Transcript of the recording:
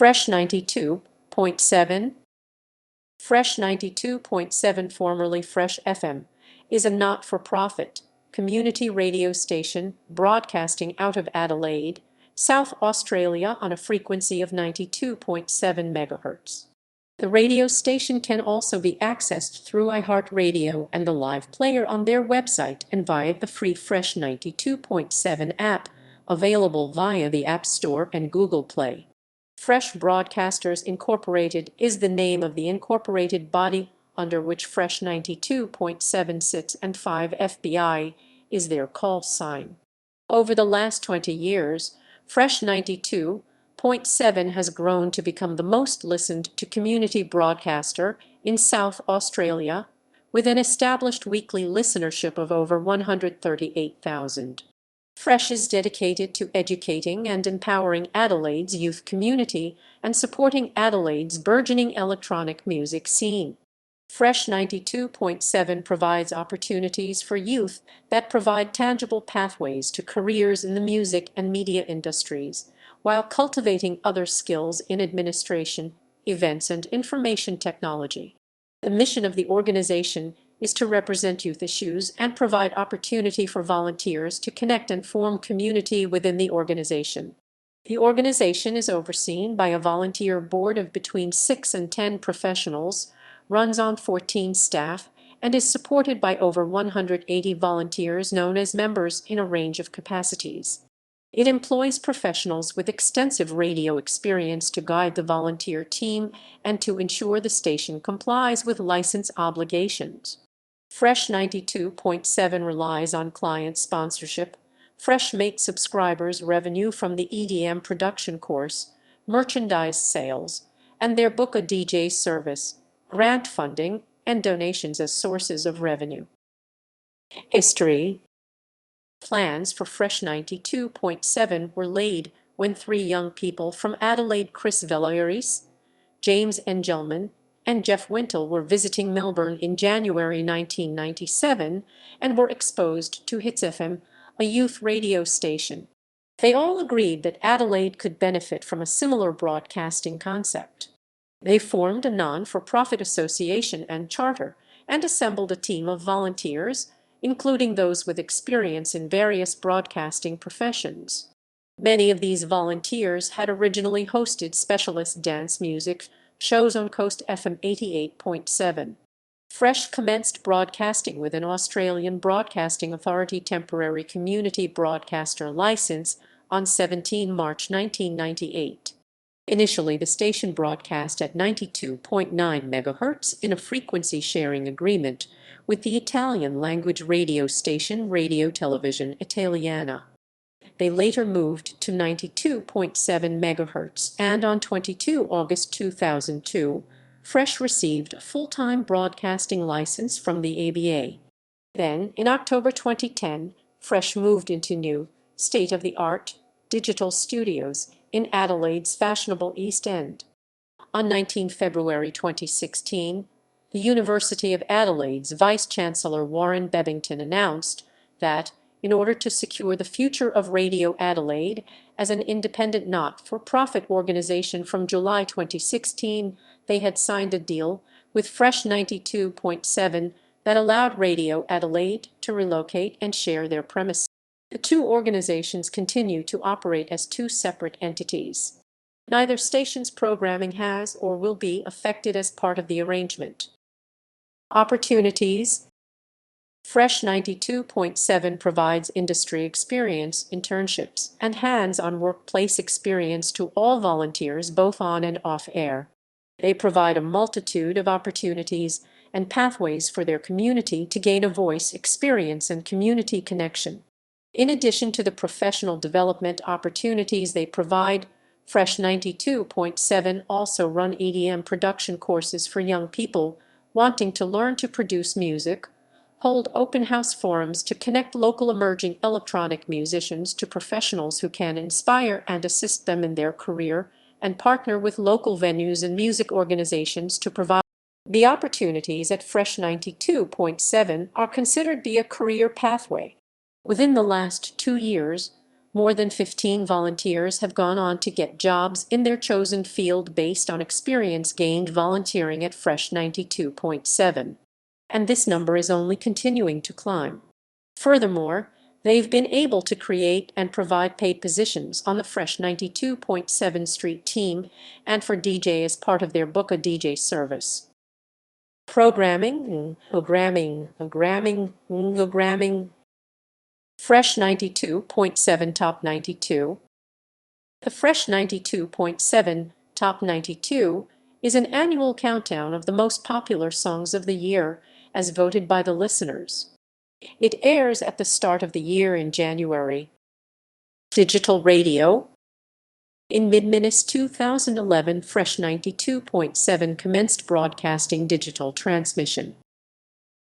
Fresh 92.7. Fresh 92.7, formerly Fresh FM, is a not-for-profit community radio station broadcasting out of Adelaide, South Australia on a frequency of 92.7 MHz. The radio station can also be accessed through iHeartRadio and the live player on their website and via the free Fresh 92.7 app, available via the App Store and Google Play. Fresh Broadcasters Incorporated is the name of the incorporated body under which Fresh 92.7 sits, and 5FBI is their call sign. Over the last 20 years, Fresh 92.7 has grown to become the most listened to community broadcaster in South Australia, with an established weekly listenership of over 138,000. Fresh is dedicated to educating and empowering Adelaide's youth community and supporting Adelaide's burgeoning electronic music scene. Fresh 92.7 provides opportunities for youth that provide tangible pathways to careers in the music and media industries, while cultivating other skills in administration, events, and information technology. The mission of the organization is to represent youth issues and provide opportunity for volunteers to connect and form community within the organization. The organization is overseen by a volunteer board of between 6 and 10 professionals, runs on 14 staff, and is supported by over 180 volunteers known as members in a range of capacities. It employs professionals with extensive radio experience to guide the volunteer team and to ensure the station complies with license obligations. Fresh 92.7 relies on client sponsorship. Fresh makes subscribers revenue from the EDM production course, merchandise sales, and their Book a DJ service, grant funding, and donations as sources of revenue. History. Plans for Fresh 92.7 were laid when 3 young people from Adelaide, Chris Velaris, James Engelman, and Jeff Wintle, were visiting Melbourne in January 1997 and were exposed to Hits FM, a youth radio station. They all agreed that Adelaide could benefit from a similar broadcasting concept. They formed a non-for-profit association and charter and assembled a team of volunteers, including those with experience in various broadcasting professions. Many of these volunteers had originally hosted specialist dance music shows on Coast FM 88.7. Fresh commenced broadcasting with an Australian Broadcasting Authority temporary community broadcaster license on 17 March 1998. Initially, the station broadcast at 92.9 MHz in a frequency sharing agreement with the Italian-language radio station Radio Televisione Italiana. They later moved to 92.7 MHz, and on 22 August 2002, Fresh received a full-time broadcasting license from the ABA. Then, in October 2010, Fresh moved into new, state-of-the-art digital studios in Adelaide's fashionable East End. On 19 February 2016, the University of Adelaide's Vice-Chancellor Warren Bebbington announced that, in order to secure the future of Radio Adelaide as an independent not-for-profit organization from July 2016, they had signed a deal with Fresh 92.7 that allowed Radio Adelaide to relocate and share their premises. The two organizations continue to operate as 2 separate entities. Neither station's programming has or will be affected as part of the arrangement. Opportunities. Fresh 92.7 provides industry experience, internships, and hands-on workplace experience to all volunteers both on and off air. They provide a multitude of opportunities and pathways for their community to gain a voice, experience, and community connection. In addition to the professional development opportunities they provide, Fresh 92.7 also run EDM production courses for young people wanting to learn to produce music, hold open house forums to connect local emerging electronic musicians to professionals who can inspire and assist them in their career, and partner with local venues and music organizations to provide. The opportunities at Fresh 92.7 are considered to be a career pathway. Within the last 2 years, More than 15 volunteers have gone on to get jobs in their chosen field based on experience gained volunteering at Fresh 92.7. And this number is only continuing to climb. Furthermore, they've been able to create and provide paid positions on the Fresh 92.7 Street team and for DJ as part of their Book a DJ service. Programming. Fresh 92.7 Top 92. The Fresh 92.7 Top 92 is an annual countdown of the most popular songs of the year as voted by the listeners. It airs at the start of the year in January. Digital radio. In mid-Minus 2011, Fresh 92.7 commenced broadcasting digital transmission.